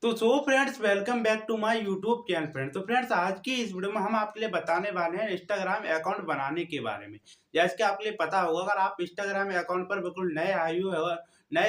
So friends, welcome back to my YouTube channel friends. तो friends, आज की इस वीडियो में हम आपके लिए बताने वाले हैं इंस्टाग्राम अकाउंट बनाने के बारे में। जैसे कि आपके लिए पता होगा, अगर आप इंस्टाग्राम अकाउंट पर बिल्कुल नए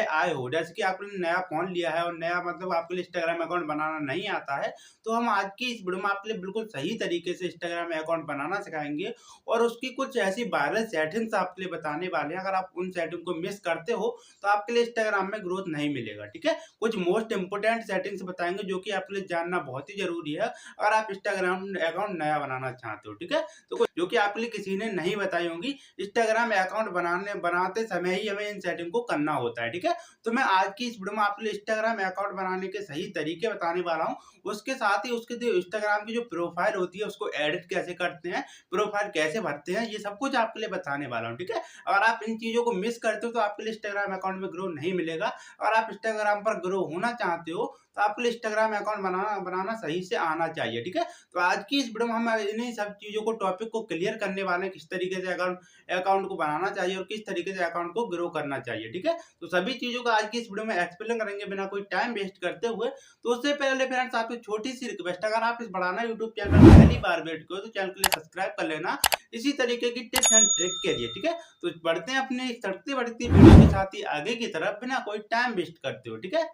आए हो, जैसे कि आपने नया फोन लिया है और नया मतलब आपके लिए इंस्टाग्राम अकाउंट बनाना नहीं आता है, तो हम आज की इस वीडियो में आपके लिए बिल्कुल सही तरीके से इंस्टाग्राम अकाउंट बनाना सिखाएंगे और उसकी कुछ ऐसी वायरल सेटिंग्स आपके लिए बताने वाले हैं। अगर आप उन सेटिंग को मिस करते हो तो आपके लिए इंस्टाग्राम में ग्रोथ नहीं मिलेगा। ठीक है, कुछ मोस्ट इंपोर्टेंट सेटिंग्स बताएंगे जो कि आपके लिए जानना बहुत ही जरूरी है अगर आप इंस्टाग्राम अकाउंट नया बनाना चाहते हो। ठीक है, तो कुछ जो कि आपके लिए किसी ने नहीं बताई होंगी, इंस्टाग्राम अकाउंट बनाते समय ही हमें इन सेटिंग को करना होता है। ठीक है, तो मैं आज की इस वीडियो में आपके लिए इंस्टाग्राम अकाउंट बनाने के सही तरीके बताने वाला हूँ। उसके साथ ही उसके जो इंस्टाग्राम की जो प्रोफाइल होती है उसको एडिट कैसे करते हैं, प्रोफाइल कैसे भरते हैं, ये सब कुछ आपके लिए बताने वाला हूँ। ठीक है, अगर आप इन चीजों को मिस करते हो तो आपके लिए इंस्टाग्राम अकाउंट में ग्रो नहीं मिलेगा। अगर आप इंस्टाग्राम पर ग्रो होना चाहते हो तो आपके लिए इंस्टाग्राम अकाउंट बनाना बनाना सही से आना चाहिए। ठीक है, तो आज की इस वीडियो में हम इन्हीं सब चीजों को टॉपिक को क्लियर करने वाले हैं, किस तरीके से अकाउंट अकाउंट को बनाना चाहिए और किस तरीके से अकाउंट को ग्रो करना चाहिए। ठीक है, तो सभी चीजों का आज की इस वीडियो में एक्सप्लेन करेंगे बिना कोई टाइम वेस्ट करते हुए। तो उससे पहले फ्रेंड्स, आपकी छोटी सी रिक्वेस्ट, अगर आप इस बढ़ाना यूट्यूब चैनल पहली बार वेट करो तो चैनल के लिए सब्सक्राइब कर लेना इसी तरीके की टिप्स एंड ट्रिक के लिए। ठीक है, तो बढ़ते हैं अपनी सड़ती बढ़ती वीडियो के साथ ही आगे की तरफ बिना कोई टाइम वेस्ट करते हो। ठीक है,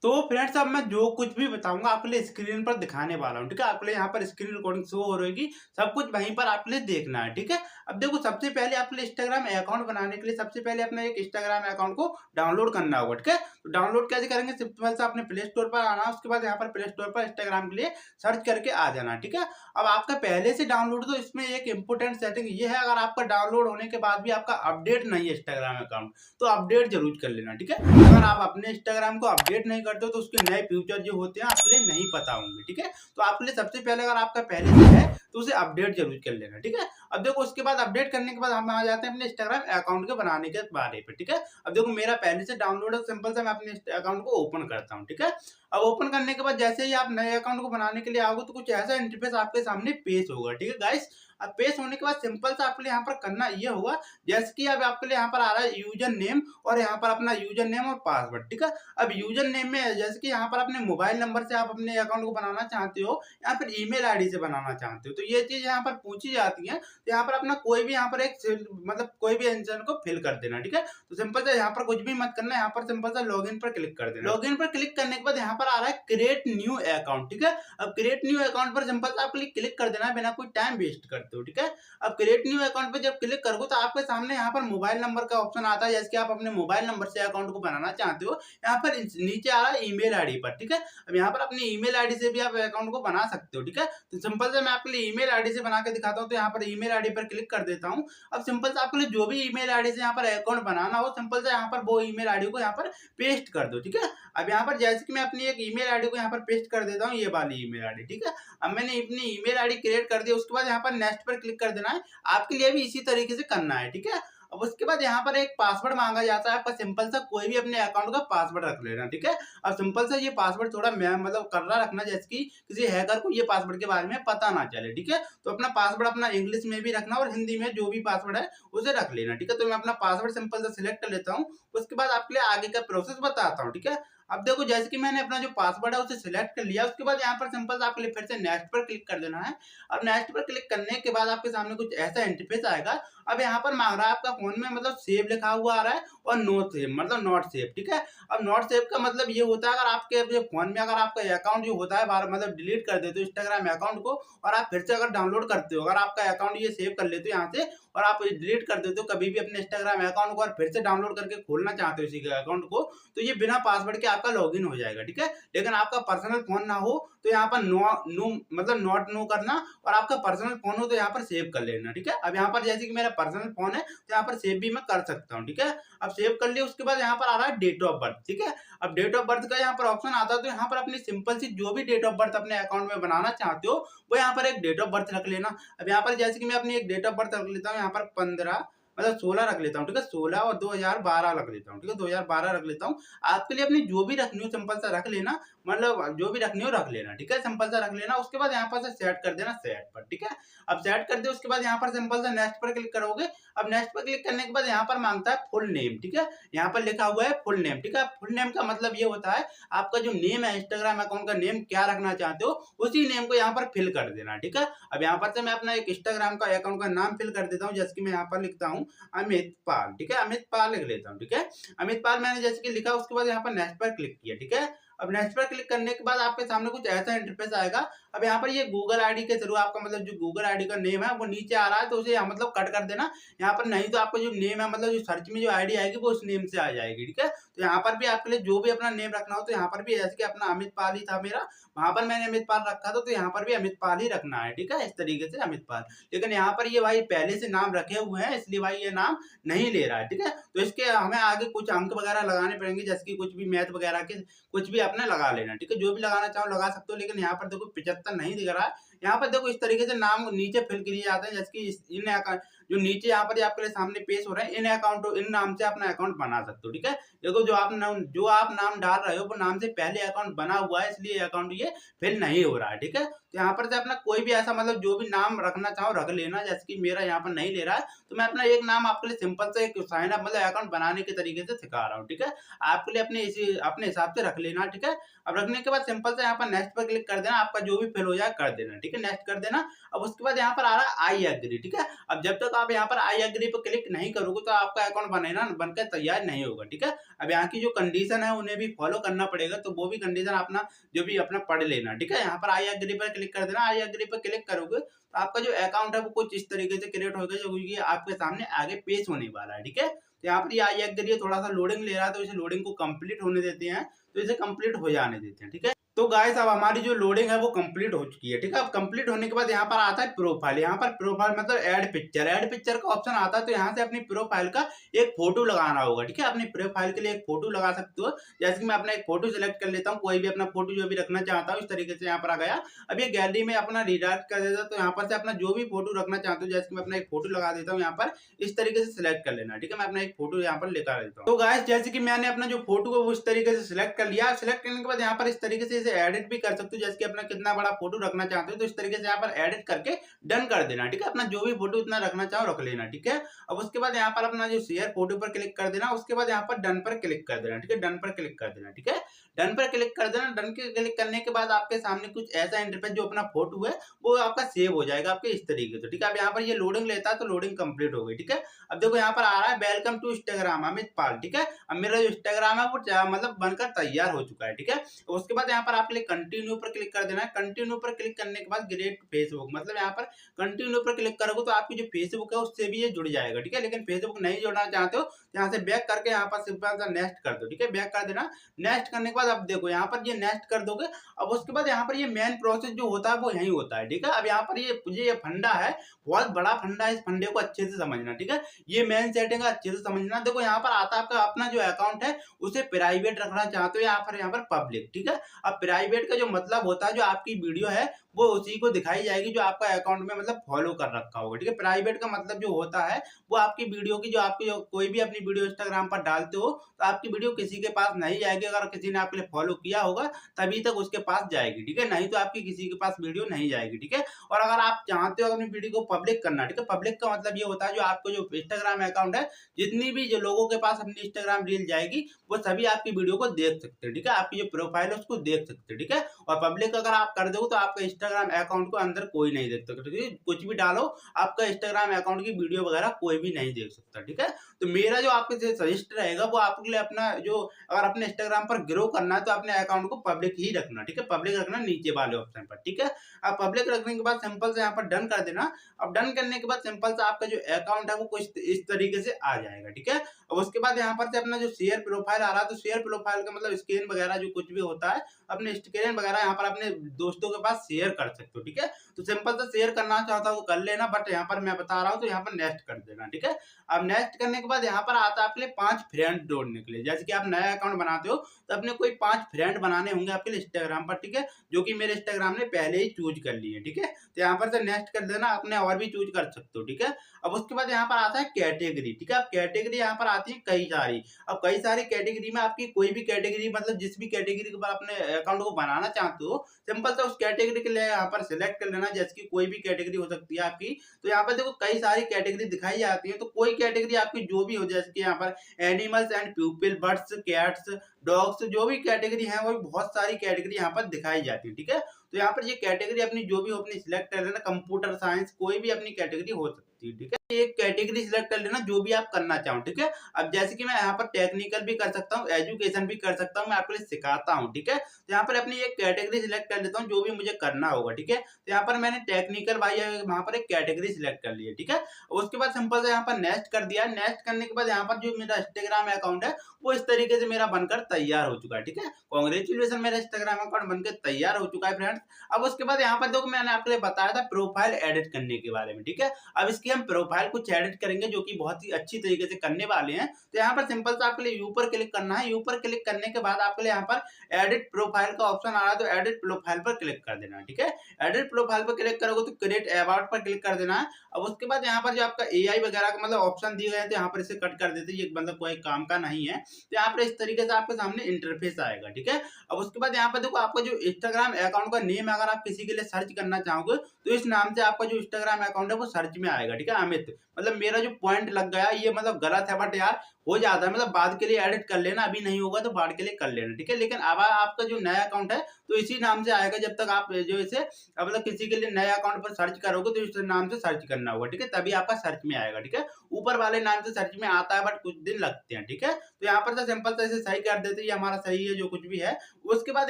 तो फ्रेंड्स, अब मैं जो कुछ भी बताऊंगा आपके लिए स्क्रीन पर दिखाने वाला हूँ। ठीक है, आपके लिए यहाँ पर स्क्रीन रिकॉर्डिंग शो हो रहेगी, सब कुछ वहीं पर आपके लिए देखना है। ठीक है, अब देखो, सबसे पहले आपके लिए इंस्टाग्राम अकाउंट बनाने के लिए सबसे पहले अपना एक इंस्टाग्राम अकाउंट को डाउनलोड करना होगा। ठीक है, तो डाउनलोड कैसे करेंगे, सिंपल से अपने प्ले स्टोर पर आना, उसके बाद यहाँ पर प्ले स्टोर पर इंस्टाग्राम के लिए सर्च करके आ जाना। ठीक है, अब आपका पहले से डाउनलोड, तो इसमें एक इंपोर्टेंट सेटिंग ये है, अगर आपका डाउनलोड होने के बाद भी आपका अपडेट नहीं है इंस्टाग्राम अकाउंट, तो अपडेट जरूर कर लेना। ठीक है, अगर आप अपने इंस्टाग्राम को अपडेट नहीं करते हो तो उसके नए फ्यूचर जो होते हैं आपके लिए नहीं पता होंगे। ठीक है, तो आपके लिए सबसे पहले, अगर आपका पहले से है तो उसे अपडेट जरूर कर लेना। ठीक है, अब देखो, उसके बाद अपडेट करने के बाद हम आ जाते हैं अपने इंस्टाग्राम अकाउंट के बनाने के बारे पे। ठीक है, अब देखो, मेरा पहले से डाउनलोड है, सिंपल से मैं अपने अकाउंट को ओपन करता हूँ। ठीक है, अब ओपन करने के बाद जैसे ही आप नए अकाउंट को बनाने के लिए आओगे तो कुछ ऐसा इंटरफेस आपके सामने पेश होगा। ठीक है गाइस, अब पेश होने के बाद सिंपल सा आपके लिए यहाँ पर करना ये होगा, जैसे कि अब आपके लिए यहाँ पर आ रहा है यूजर नेम, और यहाँ पर अपना यूजर नेम और पासवर्ड। ठीक है, अब यूजर नेम में जैसे कि यहाँ पर अपने मोबाइल नंबर से आप अपने अकाउंट को बनाना चाहते हो या फिर ईमेल आईडी से बनाना चाहते हो, तो ये चीज यहाँ पर पूछी जाती है। तो यहाँ पर अपना कोई भी यहाँ पर मतलब कोई भी आंसर को फिल कर देना। ठीक है, तो सिंपल से यहाँ पर कुछ भी मत करना, यहाँ पर सिंपल सा लॉगिन पर क्लिक कर देना। लॉगिन पर क्लिक करने के बाद यहाँ पर आ रहा है क्रिएट न्यू अकाउंट। ठीक है, अब क्रिएट न्यू अकाउंट पर सिंपल से आप क्लिक कर देना है बिना कोई टाइम वेस्ट करते हो। ठीक है, अब क्रिएट न्यू अकाउंट पे जब क्लिक करोगे तो आपके सामने यहाँ पर मोबाइल नंबर का ऑप्शन आता है, जैसे कि आप अपने मोबाइल नंबर से अकाउंट को बनाना चाहते हो। यहाँ पर नीचे आ रहा है ईमेल आईडी पर। ठीक है, अब यहाँ पर अपनी ईमेल आईडी से भी आप अकाउंट को बना सकते हो। ठीक है, तो सिंपल से मैं आपके लिए ईमेल आईडी से बना के दिखाता हूँ, तो यहाँ पर ईमेल आईडी पर क्लिक कर देता हूँ। अब सिंपल से आपके लिए जो भी ईमेल आईडी से यहाँ पर अकाउंट बनाना हो, सिंपल से यहाँ पर वो ईमेल आईडी को यहाँ पर पेस्ट कर दो। ठीक है, अब यहाँ पर जैसे कि मैं अपनी एक ईमेल आईडी को यहाँ पर पेस्ट कर देता हूँ, ये वाली ईमेल आईडी। ठीक है, अब मैंने अपनी ईमेल आईडी क्रिएट कर दी, उसके बाद यहाँ पर नेक्स्ट पर क्लिक कर देना है। आपके लिए भी इसी तरीके से करना है। ठीक है, अब उसके बाद यहाँ पर एक पासवर्ड मांगा जाता है आपका, सिंपल सा कोई भी अपने अकाउंट का पासवर्ड रख लेना। ठीक है, अब सिंपल सा ये पासवर्ड थोड़ा मैं मतलब करना रखना, जैसे कि किसी हैकर को ये पासवर्ड के बारे में पता ना चले। ठीक है, तो अपना पासवर्ड अपना इंग्लिश में भी रखना और हिंदी में जो भी पासवर्ड है उसे रख लेना। ठीक है, तो मैं अपना पासवर्ड सिंपल सा सिलेक्ट कर लेता हूँ, उसके बाद आपके लिए आगे का प्रोसेस बताता हूँ। ठीक है, अब देखो, जैसे कि मैंने अपना जो पासवर्ड है उसे सिलेक्ट कर लिया, उसके बाद यहाँ पर सिंपल सा आपके लिए फिर से नेक्स्ट पर क्लिक कर देना है। अब नेक्स्ट पर क्लिक करने के बाद आपके सामने कुछ ऐसा इंटरफेस आएगा। अब यहाँ पर मांग रहा है आपका फोन में मतलब सेव लिखा हुआ आ रहा है और नो सेव मतलब नॉट सेव। ठीक है, अब नॉट सेव का मतलब ये होता है, अगर आपके फोन में अगर आपका अकाउंट जो होता है बार मतलब डिलीट कर देते हो इंस्टाग्राम अकाउंट को, और आप फिर से अगर डाउनलोड करते हो, अगर आपका अकाउंट ये सेव कर लेते हो यहाँ से और आप डिलीट कर देते हो कभी भी अपने इंस्टाग्राम अकाउंट को और फिर से डाउनलोड करके खोलना चाहते हो इसी के अकाउंट को, तो ये बिना पासवर्ड के आपका लॉगिन हो जाएगा। ठीक है, लेकिन आपका पर्सनल फोन ना हो तो यहाँ पर नो नो मतलब नॉट नो करना, और आपका पर्सनल फोन हो तो यहाँ पर सेव कर लेना। ठीक है, अब यहाँ पर जैसे कि मेरा पर्सनल फोन है तो यहाँ पर सेव भी मैं कर सकता हूँ। ठीक है, अब सेव कर लिया, उसके बाद यहाँ पर आ रहा है डेट ऑफ बर्थ। ठीक है, अब डेट ऑफ बर्थ का यहाँ पर ऑप्शन आता है, तो यहाँ पर अपनी सिंपल सी जो भी डेट ऑफ बर्थ अपने अकाउंट में बनाना चाहते हो वो यहाँ पर एक डेट ऑफ बर्थ रख लेना। अब यहाँ पर जैसे कि मैं अपनी एक डेट ऑफ बर्थ रख लेता हूँ, यहाँ पर 15 मतलब 16 रख लेता हूँ, ठीक है, 16 और 2012 रख लेता हूँ, ठीक है, 2012 रख लेता हूँ। आपके लिए अपनी जो भी रखनी हो सिंपल सा रख लेना, मतलब जो भी रखनी हो रख लेना, ठीक है, सिंपल सा रख लेना। उसके बाद यहाँ पर से सेट कर देना सेट पर, ठीक है। अब सेट कर दे उसके बाद यहाँ पर सिंपल सा नेक्स्ट पर क्लिक करोगे। अब नेक्स्ट पर क्लिक करने के बाद यहाँ पर मांगता है फुल नेम, ठीक है, यहाँ पर लिखा हुआ है फुल नेम, ठीक है। फुल नेम का मतलब ये होता है आपका जो नेम है इंस्टाग्राम अकाउंट का नेम क्या रखना चाहते हो उसी नेम को यहाँ पर फिल कर देना, ठीक है। अब यहाँ पर से मैं अपना एक इंस्टाग्राम का अकाउंट का नाम फिल कर देता हूँ, जैसे कि मैं यहाँ पर लिखता हूँ अमित पाल, ठीक है, अमित पाल लिख लेता हूँ, ठीक है। अमित पाल मैंने जैसे कि लिखा, उसके बाद यहाँ पर नेक्स्ट पर क्लिक किया, ठीक है। अब नेक्स्ट पर क्लिक करने के बाद आपके सामने कुछ ऐसा इंटरफेस आएगा। अब यहाँ पर ये गूगल आईडी के थ्रू आपका मतलब जो गूगल आईडी का नेम है वो नीचे आ रहा है, तो उसे यहाँ मतलब कट कर देना यहाँ पर, नहीं तो आपका जो नेम है मतलब जो सर्च में जो आईडी आएगी वो उस नेम से आ जाएगी, ठीक है। तो यहाँ पर भी आपके लिए जो भी अपना नेम रखना हो, तो यहाँ पर भी जैसे कि अपना अमित पाल ही था मेरा, वहां पर मैंने अमित पाल रखा था, तो यहाँ पर भी अमित पाल ही रखना है, ठीक है, इस तरीके से अमित पाल। लेकिन यहाँ पर ये भाई पहले से नाम रखे हुए हैं, इसलिए भाई ये नाम नहीं ले रहा है, ठीक है। तो इसके हमें आगे कुछ अंक वगैरह लगाने पड़ेंगे, जैसे कि कुछ भी मैथ वगैरह के कुछ भी अपने लगा लेना, ठीक है, जो भी लगाना चाहो लगा सकते हो। लेकिन यहाँ पर देखो 75 नहीं दिख रहा है, यहाँ पर देखो इस तरीके से नाम नीचे फिल किए जाते हैं, जैसे कि इन अकाउंट जो नीचे यहाँ पर आपके सामने पेश हो रहे हैं, इन अकाउंट इन नाम से अपना अकाउंट बना सकते हो, ठीक है। देखो जो आप नाम डाल रहे हो वो नाम से पहले अकाउंट बना हुआ है, इसलिए अकाउंट ये फिल नहीं हो रहा है, ठीक है। तो यहाँ पर से अपना कोई भी ऐसा मतलब जो भी नाम रखना चाहो रख लेना, जैसे कि मेरा यहाँ पर नहीं ले रहा है, तो मैं अपना एक नाम आपके लिए सिंपल से एक साइन अप मतलब अकाउंट बनाने के तरीके से सिखा रहा हूँ, ठीक है। आपके लिए अपने हिसाब से रख लेना, ठीक है। अब रखने के बाद सिंपल से यहाँ पर नेक्स्ट पर क्लिक कर देना, आपका जो भी फिल हो जाए कर देना, ठीक है, नेक्स्ट कर देना। अब उसके बाद यहाँ पर आ रहा है आई एग्री, ठीक है। अब जब तक आप यहाँ पर आई एग्री पर क्लिक नहीं करोगे तो आपका अकाउंट बनकर तैयार नहीं होगा, ठीक है। अब यहाँ की जो कंडीशन है उन्हें भी फॉलो करना पड़ेगा, तो वो भी कंडीशन अपना जो भी अपना पढ़ लेना, ठीक है। यहाँ पर आई एग्री पर क्लिक कर देना, आई एग्री पर क्लिक करोगे तो आपका जो अकाउंट है वो कुछ इस तरीके से क्रिएट होगा, जो कि आपके सामने आगे पेश होने वाला है, ठीक है। तो यहाँ पर ये आई एग्री थोड़ा सा लोडिंग ले रहा है, तो इसे लोडिंग को कंप्लीट होने देते हैं, तो इसे कंप्लीट हो जाने देते हैं, ठीक है। तो गाइस अब हमारी जो लोडिंग है वो कंप्लीट हो चुकी है, ठीक है। अब कंप्लीट होने के बाद यहाँ पर आता है प्रोफाइल, यहाँ पर प्रोफाइल मतलब ऐड पिक्चर का ऑप्शन आता है, तो यहाँ से अपनी प्रोफाइल का एक फोटो लगाना होगा, ठीक है। अपनी प्रोफाइल के लिए एक फोटो लगा सकते हो, जैसे कि मैं अपना एक फोटो सिलेक्ट कर लेता हूँ, कोई भी अपना फोटो जो भी रखना चाहता हूँ, इस तरीके से यहाँ पर आ गया। अब ये गैलरी में अपना रिडायरेक्ट कर देता, तो यहाँ पर से अपना जो भी फोटो रखना चाहता हूँ, जैसे कि मैं अपना एक फोटो लगा देता हूँ यहाँ पर, इस तरीके से सिलेक्ट कर लेना, ठीक है। मैं अपना एक फोटो यहाँ पर लेकर लेता हूँ। तो गाइस जैसे कि मैंने अपना जो फोटो है वो इस तरीके से सिलेक्ट कर लिया, सिलेक्ट करने के बाद यहाँ पर इस तरीके से इसे एडिट भी कर सकते हो, जैसे कि अपना कितना बड़ा फोटो रखना चाहते हो, तो इस तरीके से यहाँ पर एडिट करके डन कर देना, ठीक है। अपना जो भी फोटो इतना रखना चाहो रख लेना, ठीक है। अब उसके बाद यहाँ पर अपना जो शेयर फोटो पर क्लिक कर देना, उसके बाद यहाँ पर डन पर क्लिक कर देना, ठीक है, डन पर क्लिक कर देना, ठीक है। डन पर क्लिक कर देना, डन के क्लिक करने के बाद आपके सामने कुछ ऐसा इंटरफेस जो अपना फोटो है वो आपका सेव हो जाएगा आपके इस तरीके से, ठीक है। अब यहाँ पर ये लोडिंग लेता है, तो लोडिंग कंप्लीट हो गई, ठीक है। अब देखो यहाँ पर आ रहा है वेलकम टू इंस्टाग्राम अमित पाल, ठीक है। अब मेरा जो इंस्टाग्राम है वो मतलब बनकर तैयार हो चुका है, ठीक है। उसके बाद यहाँ पर आपके लिए कंटिन्यू पर क्लिक कर देना है, कंटिन्यू पर क्लिक करने के बाद ग्रेट फेसबुक मतलब यहाँ पर कंटिन्यू पर क्लिक करोगे तो आपकी जो फेसबुक है उससे भी ये जुड़ जाएगा, ठीक है। लेकिन फेसबुक नहीं जोड़ना चाहते हो तो यहाँ से बैक करके यहाँ पर सिंपल सा नेक्स्ट कर दो, ठीक है, बैक कर देना। नेक्स्ट करने के बाद अब देखो यहाँ पर ये नेक्स्ट कर दोगे। अब उसके बाद यहाँ पर ये मेन प्रोसेस जो होता है वो यही होता है, ठीक है। अब यहाँ पर ये फंडा है, बहुत बड़ा फंडा है, इस फंडे को अच्छे से समझना, ठीक है। ये मेन सेटिंग है, अच्छे से समझना। देखो यहाँ पर आता है आपका अपना जो अकाउंट है उसे प्राइवेट रखना चाहते हो यहाँ पर पब्लिक, ठीक है। अब प्राइवेट का जो मतलब होता है जो आपकी वीडियो है वो उसी को दिखाई जाएगी जो आपका अकाउंट में मतलब फॉलो कर रखा होगा, ठीक है। प्राइवेट का मतलब जो होता है वो आपकी वीडियो की जो कोई भी अपनी वीडियो इंस्टाग्राम पर डालते हो तो आपकी वीडियो किसी के पास नहीं जाएगी, अगर किसी ने आपके लिए फॉलो किया होगा तभी तक उसके पास जाएगी, ठीक है, नहीं तो आपकी किसी के पास वीडियो नहीं जाएगी, ठीक है। और अगर आप चाहते हो अपनी वीडियो को पब्लिक करना, ठीक है, पब्लिक का मतलब ये होता है जो आपको जो इंस्टाग्राम अकाउंट है जितनी भी जो लोगों के पास अपनी इंस्टाग्राम रील जाएगी वो सभी आपकी वीडियो को देख सकते हैं, ठीक है, आपकी जो प्रोफाइल है उसको देख सकते हैं, ठीक है। और पब्लिक अगर आप कर दो तो आपका इंस्टाग्राम अकाउंट को अंदर कोई नहीं देख सकता, ठीक है, कुछ भी डालो आपका इंस्टाग्राम अकाउंट की वीडियो वगैरह कोई भी नहीं देख सकता, ठीक है। तो मेरा जो आपके सजेस्ट रहेगा वो आपके लिए अपना जो अगर अपने इंस्टाग्राम पर ग्रो करना है तो अपने अकाउंट को पब्लिक ही रखना, ठीक है, पब्लिक रखना नीचे वाले ऑप्शन पर, ठीक है। अब पब्लिक रखने के बाद सिंपल से यहाँ पर डन कर देना। अब डन करने के बाद सिंपल से आपका जो अकाउंट है वो कुछ इस तरीके से आ जाएगा, ठीक है। अब उसके बाद यहाँ पर से अपना जो शेयर प्रोफाइल आ रहा है तो शेयर प्रोफाइल का मतलब स्क्रीन वगैरह जो कुछ भी होता है अपने स्क्रीन वगैरह यहाँ पर अपने दोस्तों के पास शेयर कर सकते हो, ठीक है। तो सिंपल सा शेयर करना चाहता हो कर लेना, बट यहाँ पर मैं बता रहा हूँ तो यहाँ पर नेक्स्ट कर देना, ठीक है। अब नेक्स्ट करने के बाद यहाँ पर आता है आपके लिए 5 फ्रेंड जोड़ने के लिए। जैसे कि आप नया अकाउंट बनाते हो तो अपने कोई 5 फ्रेंड बनाने होंगे आपके लिए इंस्टाग्राम पर, ठीक है, जो कि मेरे इंस्टाग्राम ने पहले ही चूज कर लिए, ठीक है। तो यहाँ पर से नेक्स्ट कर देना, अपने और भी चूज कर सकते हो, ठीक है। अब उसके बाद यहाँ पर आता है कैटेगरी, ठीक है। अब कैटेगरी यहाँ पर आती है कई सारी। अब कई सारी कैटेगरी में आपकी कोई भी कैटेगरी, मतलब जिस भी कैटेगरी के ऊपर अपने अकाउंट को बनाना चाहते हो, सिंपल सा उस कैटेगरी के लिए यहाँ पर सिलेक्ट कर लेना। जैसे कि कोई भी कैटेगरी हो सकती है आपकी। तो यहाँ पर देखो कई सारी कैटेगरी दिखाई जाती है, तो कोई कैटेगरी आपकी जो भी हो, जैसे कि यहाँ पर animals and people, birds, cats, dogs, जो भी कैटेगरी है वो बहुत सारी कैटेगरी यहाँ पर दिखाई जाती है, ठीक है। तो यहाँ पर ये कैटेगरी अपनी जो भी हो अपनी सिलेक्ट कर लेना। कंप्यूटर साइंस कोई भी अपनी कैटेगरी हो सकती है, ठीक है। एक कैटेगरी सिलेक्ट कर लेना जो भी आप करना चाहो, ठीक है। अब जैसे कि मैं यहाँ पर टेक्निकल भी कर सकता हूँ, एजुकेशन भी कर सकता हूँ, मैं आपको सिखाता हूँ, ठीक है। तो यहाँ पर अपनी एक कैटेगरी सिलेक्ट कर लेता हूँ जो भी मुझे करना होगा, ठीक है। तो यहाँ पर मैंने टेक्निकल भाई वहां पर एक कैटेगरी सिलेक्ट कर ली है, ठीक है। उसके बाद सिंपल से यहाँ पर नेक्स्ट कर दिया। नेक्स्ट करने के बाद यहाँ पर जो मेरा इंस्टाग्राम अकाउंट है वो इस तरीके से मेरा बनकर तैयार हो चुका है, ठीक है। कांग्रेचुलेशन, मेरा इंस्टाग्राम अकाउंट बनकर तैयार हो चुका है फ्रेंड्स। अब उसके बाद यहाँ पर देखो मैंने आपके लिए बताया था प्रोफाइल एडिट करने के बारे में, ठीक है। अब इसकी हम प्रोफाइल कुछ एडिट करेंगे जो कि बहुत ही अच्छी तरीके से करने वाले हैं। तो यहाँ पर सिंपल सा आपके लिए यू पर क्लिक करना है। यू पर क्लिक करने के बाद आपके लिए यहाँ पर एडिट प्रोफाइल का ऑप्शन आ रहा है, तो एडिट प्रोफाइल पर क्लिक कर देना है, ठीक है। एडिट प्रोफाइल पर क्लिक करोगे तो क्रिएट अबाउट पर क्लिक कर देना है। अब उसके बाद यहाँ पर जो आपका एआई वगैरह का मतलब ऑप्शन दिए गए हैं तो यहाँ पर इसे कट कर देते हैं, ये मतलब कोई काम का नहीं है। तो यहाँ पर इस तरीके से आपके सामने इंटरफेस आएगा, ठीक है। अब उसके बाद यहाँ पर देखो आपका जो इंस्टाग्राम अकाउंट का नेम अगर आप किसी के लिए सर्च करना चाहोगे तो इस नाम से आपका जो इंस्टाग्राम अकाउंट है वो सर्च में आएगा, ठीक है। अमित, मतलब मेरा जो पॉइंट लग गया ये मतलब गलत है, बट यार हो जाता है, मतलब बाद के लिए एडिट कर लेना, अभी नहीं होगा तो बाद के लिए कर लेना, ठीक है। लेकिन अब आपका जो नया अकाउंट है तो इसी नाम से आएगा जब तक आप जो इसे मतलब किसी के लिए नए अकाउंट पर सर्च करोगे तो इस नाम से सर्च करना होगा, ठीक है, तभी आपका सर्च में आएगा, ठीक है। ऊपर वाले नाम से सर्च में आता है बट कुछ दिन लगते हैं, ठीक है। तो यहाँ पर सिंपल से सही कर देते हैं, ये हमारा सही है जो कुछ भी है। उसके बाद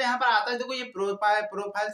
यहाँ पर आता है देखो ये प्रोफाइल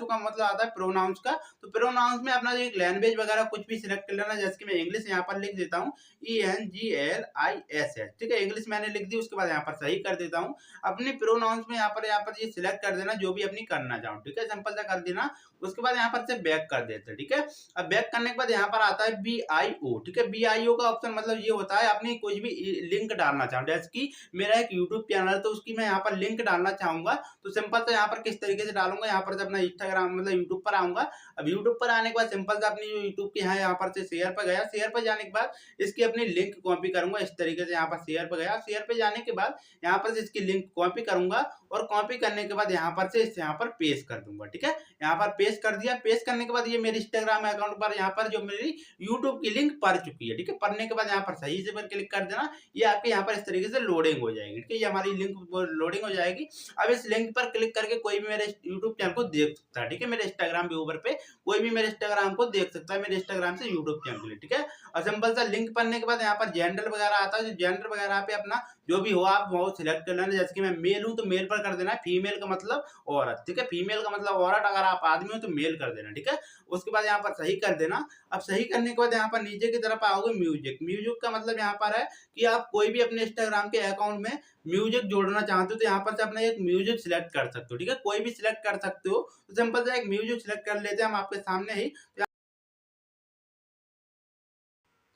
का मतलब आता है प्रोनाउंस का। तो प्रोनाउंस में अपना एक लैंग्वेज वगैरह कुछ भी सिलेक्ट कर लेना। जैसे कि मैं इंग्लिश यहाँ पर लिख देता हूँ ENGLISH, ठीक है, इंग्लिश मैंने लिख दी। उसके बाद यहाँ पर सही कर देता हूँ। अपनी प्रोनाउंस में यहाँ पर ये सिलेक्ट कर देना जो भी अपनी करना चाहो, ठीक है, सिंपल सा कर देना। उसके बाद यहाँ पर से बैक कर देते हैं, ठीक है। अब बैक करने के बाद यहाँ पर आता है BIO, ठीक है। BIO का ऑप्शन मतलब ये होता है अपनी कोई भी लिंक डालना चाहो। जैसे कि मेरा एक यूट्यूब चैनल है तो उसकी मैं यहाँ पर लिंक डालना चाहूंगा, तो सिंपल से यहाँ पर किस तरीके से डालूंगा, यहाँ पर से अपना इंस्टाग्राम मतलब यूट्यूब पर आऊंगा। अब यूट्यूब पर आने के बाद सिंपल से अपनी जो यूट्यूब की है यहाँ पर से शेयर पर गया। शेयर पर जाने के बाद इसकी अपनी लिंक कॉपी करूंगा इस तरीके से। यहाँ पर शेयर पर गया, शेयर पर जाने के बाद यहाँ पर से इसकी लिंक कॉपी करूंगा और कॉपी करने के बाद यहाँ पर से इसे यहाँ पर पेस्ट कर दूंगा, ठीक है। यहाँ पर पेस्ट कर दिया। पेस्ट करने के बाद ये मेरे इंस्टाग्राम अकाउंट पर यहाँ पर जो मेरी यूट्यूब की लिंक पड़ चुकी है, ठीक है। पढ़ने के बाद यहाँ पर सही से पर क्लिक कर देना, ये आपके यहाँ पर इस तरीके से लोडिंग हो जाएगी, ठीक है। ये हमारी लिंक लोडिंग हो जाएगी। अब इस लिंक पर क्लिक करके कोई भी मेरे यूट्यूब चैनल को देख सकता है, ठीक है। मेरे इंस्टाग्राम व्यूवर पे कोई भी मेरे इंस्टाग्राम को देख सकता है, मेरे इंस्टाग्राम से यूट्यूब चैनल के लिए, ठीक है। और सिंपल सा लिंक पढ़ने के बाद यहाँ पर जेंडर वगैरह आता है, जो जेंडर वगैरह पे अपना जो भी हो आप वो सिलेक्ट कर लेना। जैसे कि मैं मेल हूँ तो मेल पर कर देना, फीमेल का मतलब औरत, ठीक है, फीमेल का मतलब औरत, अगर आप आदमी हो तो मेल कर देना, ठीक है। उसके बाद यहाँ पर सही कर देना। अब सही करने के बाद यहाँ पर नीचे की तरफ आओगे म्यूजिक। म्यूजिक का मतलब यहाँ पर है कि आप कोई भी अपने इंस्टाग्राम के अकाउंट में म्यूजिक जोड़ना चाहते हो तो यहाँ पर से अपना एक म्यूजिक सिलेक्ट कर सकते हो, ठीक है, कोई भी सिलेक्ट कर सकते हो। तो सिंपल से एक म्यूजिक सिलेक्ट कर लेते हैं हम आपके सामने ही।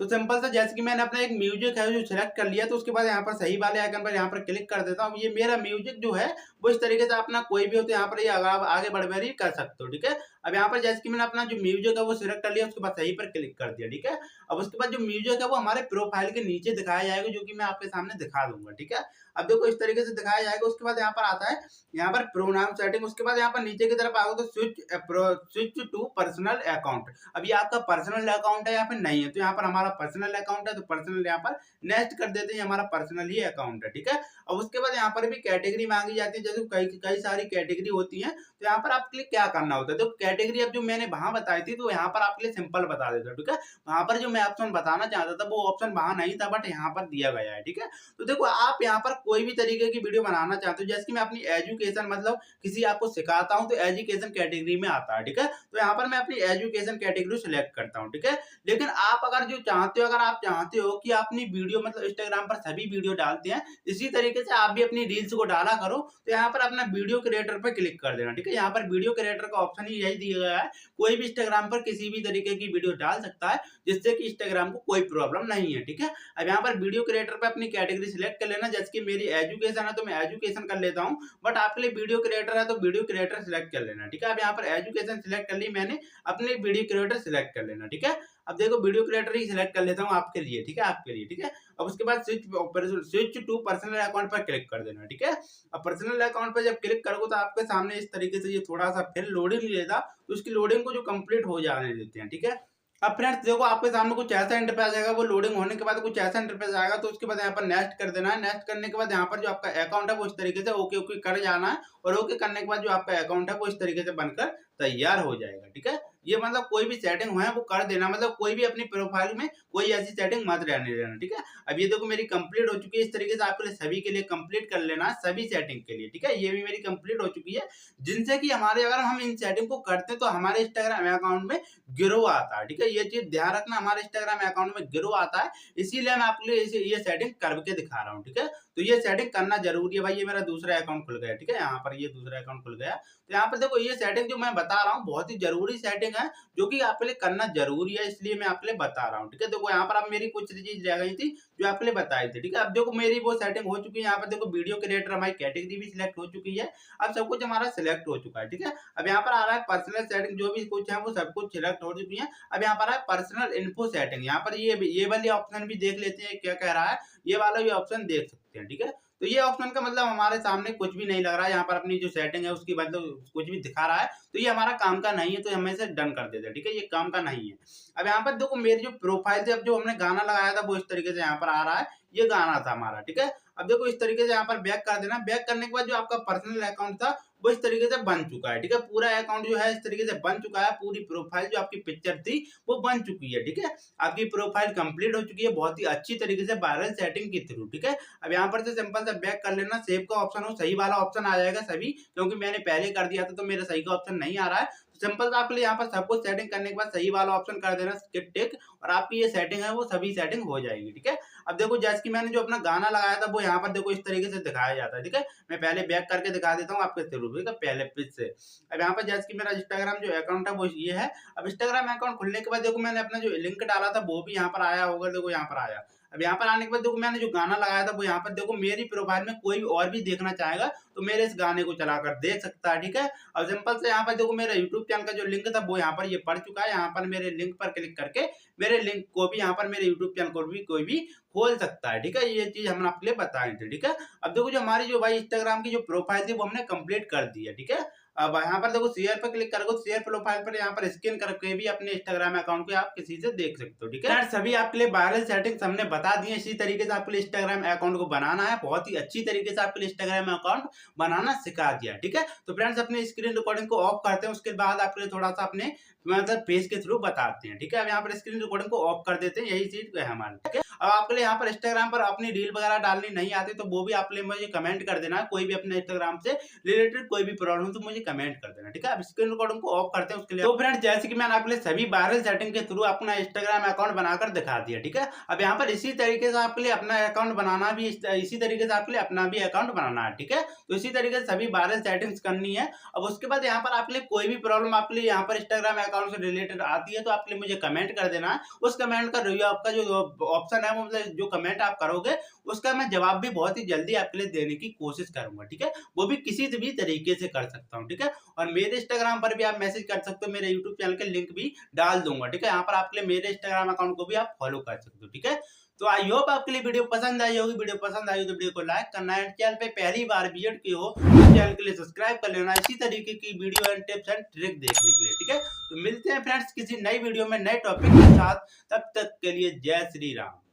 तो सिंपल सा जैसे कि मैंने अपना एक म्यूजिक है जो सिलेक्ट कर लिया, तो उसके बाद यहाँ पर सही वाले आइकन पर यहाँ पर क्लिक कर देता हूँ। ये मेरा म्यूजिक जो है वो इस तरीके से अपना कोई भी हो तो यहाँ पर ये आगे बढ़ कर सकते हो, ठीक है। अब यहाँ पर जैसे कि मैंने अपना जो म्यूजिक है वो सिलेक्ट कर लिया, उसके बाद सही पर क्लिक कर दिया, ठीक है। अब उसके बाद जो म्यूजिक है वो हमारे प्रोफाइल के नीचे दिखाया जाएगा, जो कि मैं आपके सामने दिखा दूंगा, ठीक है। अब देखो इस तरीके से दिखाया जाएगा। उसके बाद यहाँ पर आता है यहाँ पर प्रोनाउन सेटिंग। उसके बाद यहाँ पर नीचे की तरफ आओगे तो स्विच टू पर्सनल अकाउंट। अब ये आपका पर्सनल अकाउंट है या फिर नहीं है, तो यहाँ पर हमारा पर्सनल अकाउंट है तो पर्सनल यहाँ पर नेक्स्ट कर देते हैं, हमारा पर्सनल ही अकाउंट है, ठीक है। अब उसके बाद यहाँ पर भी कैटेगरी मांगी जाती है, जैसे कई कई सारी कैटेगरी होती है। तो यहाँ पर आपके लिए क्या करना होता है, तो कैटेगरी अब जो मैंने वहां बताई थी तो यहाँ पर आपके लिए सिंपल बता देता हूँ, ठीक है। वहां पर जो मैं ऑप्शन बताना चाहता था वो ऑप्शन वहां नहीं था, बट यहाँ पर दिया गया है, ठीक है। तो देखो आप यहाँ पर कोई भी तरीके की वीडियो बनाना चाहते हो, जैसे कि मैं अपनी एजुकेशन मतलब किसी आपको सिखाता हूँ तो एजुकेशन कैटेगरी में आता है, ठीक है। तो यहाँ पर मैं अपनी एजुकेशन कैटेगरी सिलेक्ट करता हूँ, ठीक है। लेकिन आप अगर जो चाहते हो, अगर आप चाहते हो कि अपनी वीडियो मतलब इंस्टाग्राम पर सभी वीडियो डालते हैं, इसी तरीके से आप भी अपनी रील्स को डाला करो, तो यहाँ पर अपना वीडियो क्रिएटर पर क्लिक कर देना, ठीक है। यहाँ पर वीडियो क्रिएटर का ऑप्शन ही यही दिया गया है, कोई भी इंस्टाग्राम पर किसी भी तरीके की वीडियो डाल सकता है, जिससे कि इंस्टाग्राम को कोई प्रॉब्लम नहीं है, ठीक है। अब यहाँ पर वीडियो क्रिएटर पे अपनी कैटेगरी सिलेक्ट कर लेना, जैसे कि मेरी एजुकेशन है तो मैं एजुकेशन कर लेता हूँ, बट आपके लिए वीडियो क्रिएटर है तो वीडियो क्रिएटर सिलेक्ट कर लेना, ठीक है। अब यहाँ पर एजुकेशन सिलेक्ट कर ली मैंने, अपने वीडियो क्रिएटर सिलेक्ट कर लेना, ठीक है। अब देखो वीडियो क्रिएटर ही सिलेक्ट कर लेता हूँ आपके लिए, ठीक है, आपके लिए, ठीक है। अब उसके बाद स्विच टू पर्सनल अकाउंट पर क्लिक कर देना, ठीक है। अब पर्सनल अकाउंट पर जब क्लिक करोगे तो आपके सामने इस तरीके से ये थोड़ा सा फिर लोडिंग लेगा, तो उसकी लोडिंग को जो कंप्लीट हो जाने देते हैं, ठीक है। अब फ्रेंड्स देखो आपके सामने कुछ ऐसा इंटरफेस आएगा, वो लोडिंग होने के बाद कुछ ऐसा इंटरफेस आएगा, तो उसके बाद यहाँ पर नेक्स्ट कर देना है। नेक्स्ट करने के बाद यहाँ पर जो आपका अकाउंट है वो इस तरीके से ओके ओके कर जाना है, और ओके करने के बाद जो आपका अकाउंट है वो इस तरीके से बनकर तैयार हो जाएगा, ठीक है। ये मतलब कोई भी सेटिंग है वो कर देना, मतलब कोई भी अपनी प्रोफाइल में कोई ऐसी सेटिंग मत रहने देना, ठीक है। अब ये देखो मेरी कंप्लीट हो चुकी है, इस तरीके से आपके लिए सभी के लिए कंप्लीट कर लेना है, सभी सेटिंग के लिए, ठीक है। ये भी मेरी कंप्लीट हो चुकी है, जिनसे कि हमारे अगर हम इन सेटिंग को करते हैं तो हमारे इंस्टाग्राम अकाउंट में ग्रो आता है, ठीक है। ये चीज ध्यान रखना, हमारे इंस्टाग्राम अकाउंट में ग्रो आता है, इसीलिए मैं आपके लिए ये सेटिंग करके दिखा रहा हूँ, ठीक है। तो ये सेटिंग करना जरूरी है भाई। ये मेरा दूसरा अकाउंट खुल गया, ठीक है, यहाँ पर ये दूसरा अकाउंट खुल गया। तो यहाँ पर देखो ये सेटिंग जो मैं बता रहा हूँ बहुत ही जरूरी सेटिंग है, जो कि आपके लिए करना जरूरी है, इसलिए मैं आपके लिए बता रहा हूँ, ठीक है। देखो यहाँ पर अब मेरी कुछ चीज रह गई थी जो आपके लिए बताई थी, ठीक है। अब देखो मेरी वो सेटिंग हो चुकी है, यहाँ पर देखो वीडियो क्रिएटर हमारी कैटेगरी भी सिलेक्ट हो चुकी है, अब सब कुछ हमारा सिलेक्ट हो चुका है, ठीक है। अब यहाँ पर आ रहा है पर्सनल सेटिंग, जो भी कुछ है वो सब कुछ सिलेक्ट हो चुकी है। अब यहाँ पर है पर्सनल इन्फो सेटिंग, यहाँ पर ये वाली ऑप्शन भी देख लेते हैं क्या कह रहा है, ये वाला भी ऑप्शन देख सकते हैं, ठीक है। तो ये ऑप्शन का मतलब हमारे सामने कुछ भी नहीं लग रहा है, यहाँ पर अपनी जो सेटिंग है उसकी मतलब कुछ भी दिखा रहा है, तो ये हमारा काम का नहीं है, तो हम इसे डन कर देते हैं, ठीक है। ये काम का नहीं है। अब यहाँ पर देखो मेरी जो प्रोफाइल थी, अब जो हमने गाना लगाया था वो इस तरीके से यहाँ पर आ रहा है, ये गाना था हमारा, ठीक है। अब देखो इस तरीके से यहाँ पर बैक कर देना, बैक करने के बाद जो आपका पर्सनल अकाउंट था वो इस तरीके से बन चुका है, ठीक है। पूरा अकाउंट जो है इस तरीके से बन चुका है, पूरी प्रोफाइल जो आपकी पिक्चर थी वो बन चुकी है, ठीक है। आपकी प्रोफाइल कंप्लीट हो चुकी है बहुत ही अच्छी तरीके से वायरल सेटिंग के थ्रू, ठीक है। अब यहाँ पर से सिंपल से बैक कर लेना, सेव का ऑप्शन हो, सही वाला ऑप्शन आ जाएगा सभी, क्योंकि मैंने पहले कर दिया था तो मेरा सही का ऑप्शन नहीं आ रहा है। सिंपल से आपके लिए यहाँ पर सब कुछ सेटिंग करने के बाद सही वाला ऑप्शन कर देना टिक, और आपकी ये सेटिंग है वो सभी सेटिंग हो जाएगी, ठीक है। अब देखो जैसे कि मैंने जो अपना गाना लगाया था वो यहाँ पर देखो इस तरीके से दिखाया जाता है, ठीक है। मैं पहले बैक करके दिखा देता हूँ आपके थ्रू, ठीक है, पहले फिर से। अब यहाँ पर जैसे कि मेरा इंस्टाग्राम जो अकाउंट है वो ये है। अब इंस्टाग्राम अकाउंट खुलने के बाद देखो मैंने अपना जो लिंक डाला था वो भी यहाँ पर आया होगा, देखो यहाँ पर आया। अब यहाँ पर आने के बाद देखो मैंने जो गाना लगाया था वो यहाँ पर देखो मेरी प्रोफाइल में कोई और भी देखना चाहेगा तो मेरे इस गाने को चलाकर देख सकता है, ठीक है। अब सिंपल से यहाँ पर देखो मेरा यूट्यूब चैनल का जो लिंक था वो यहाँ पर ये पड़ चुका है, यहाँ पर मेरे लिंक पर क्लिक करके मेरे लिंक को भी यहाँ पर मेरे यूट्यूब चैनल को भी कोई भी खोल सकता है, ठीक है। ये चीज हमने आपके लिए बताई थी, ठीक है। अब देखो जो हमारी जो भाई इंस्टाग्राम की जो प्रोफाइल थी वो हमने कंप्लीट कर दी है, ठीक है। अब यहाँ पर देखो शेयर पर क्लिक करोगे, शेयर प्रोफाइल पर यहाँ पर स्कैन करके भी अपने इंस्टाग्राम अकाउंट को आप किसी से देख सकते हो, ठीक है। सभी आपके लिए वायरल सेटिंग्स हमने बता दी है, इसी तरीके से आपके लिए इंस्टाग्राम अकाउंट को बनाना है, बहुत ही अच्छी तरीके से आपके लिए इंस्टाग्राम अकाउंट बनाना सिखा दिया, ठीक है। तो फ्रेंड्स अपने स्क्रीन रिकॉर्डिंग को ऑफ करते हैं, उसके बाद आपके लिए थोड़ा सा अपने मतलब पेज के थ्रू बताते हैं, ठीक है। अब यहाँ पर स्क्रीन रिकॉर्डिंग को ऑफ कर देते हैं, यही चीज है हमारी, ठीक है। अब आपके लिए यहाँ पर इंस्टाग्राम पर अपनी रील वगैरह डालनी नहीं आती तो वो भी आप मुझे कमेंट कर देना, कोई भी अपने इंस्टाग्राम से रिलेटेड कोई भी प्रॉब्लम तो मुझे कमेंट कर देना, ठीक है। अब स्क्रीन रिकॉर्डिंग को ऑफ करते हैं उसके लिए। तो फ्रेंड्स जैसे कि मैंने आपके लिए सभी वायरल सेटिंग के थ्रू अपना इंस्टाग्राम अकाउंट बनाकर दिखा दिया, ठीक है। अब यहाँ पर इसी तरीके से आपके लिए अपना अकाउंट बनाना भी, इसी तरीके से आपके लिए अपना भी अकाउंट बनाना है, ठीक है। तो इसी तरीके से सभी वायरल सेटिंग्स करनी है। अब उसके बाद यहाँ पर आपके लिए कोई भी प्रॉब्लम आपके लिए यहाँ पर इंस्टाग्राम अकाउंट से रिलेटेड आती है तो आपके लिए मुझे कमेंट कर देना है। उस कमेंट का रिव्यू आपका जो ऑप्शन है वो मतलब जो कमेंट आप करोगे उसका मैं जवाब भी बहुत ही जल्दी आपके लिए देने की कोशिश करूंगा, ठीक है। वो भी किसी भी तरीके से कर सकता हूँ, ठीक है। और मेरे इंस्टाग्राम पर भी आप मैसेज कर सकते हो, मेरे यूट्यूब चैनल के लिंक भी डाल दूंगा, ठीक है। यहाँ पर आपके लिए मेरे इंस्टाग्राम अकाउंट को भी आप फॉलो कर सकते हो, ठीक है। तो आई होप आपके लिए वीडियो पसंद आई होगी। वीडियो पसंद आई हो तो वीडियो को लाइक करना है, चैनल पे पहली बार विजिट किए हो तो चैनल के लिए सब्सक्राइब कर लेना, इसी तरीके की video and tips and trick देखने के लिए, ठीक है। तो मिलते हैं फ्रेंड्स किसी नई वीडियो में नए टॉपिक के साथ, तब तक के लिए जय श्री राम।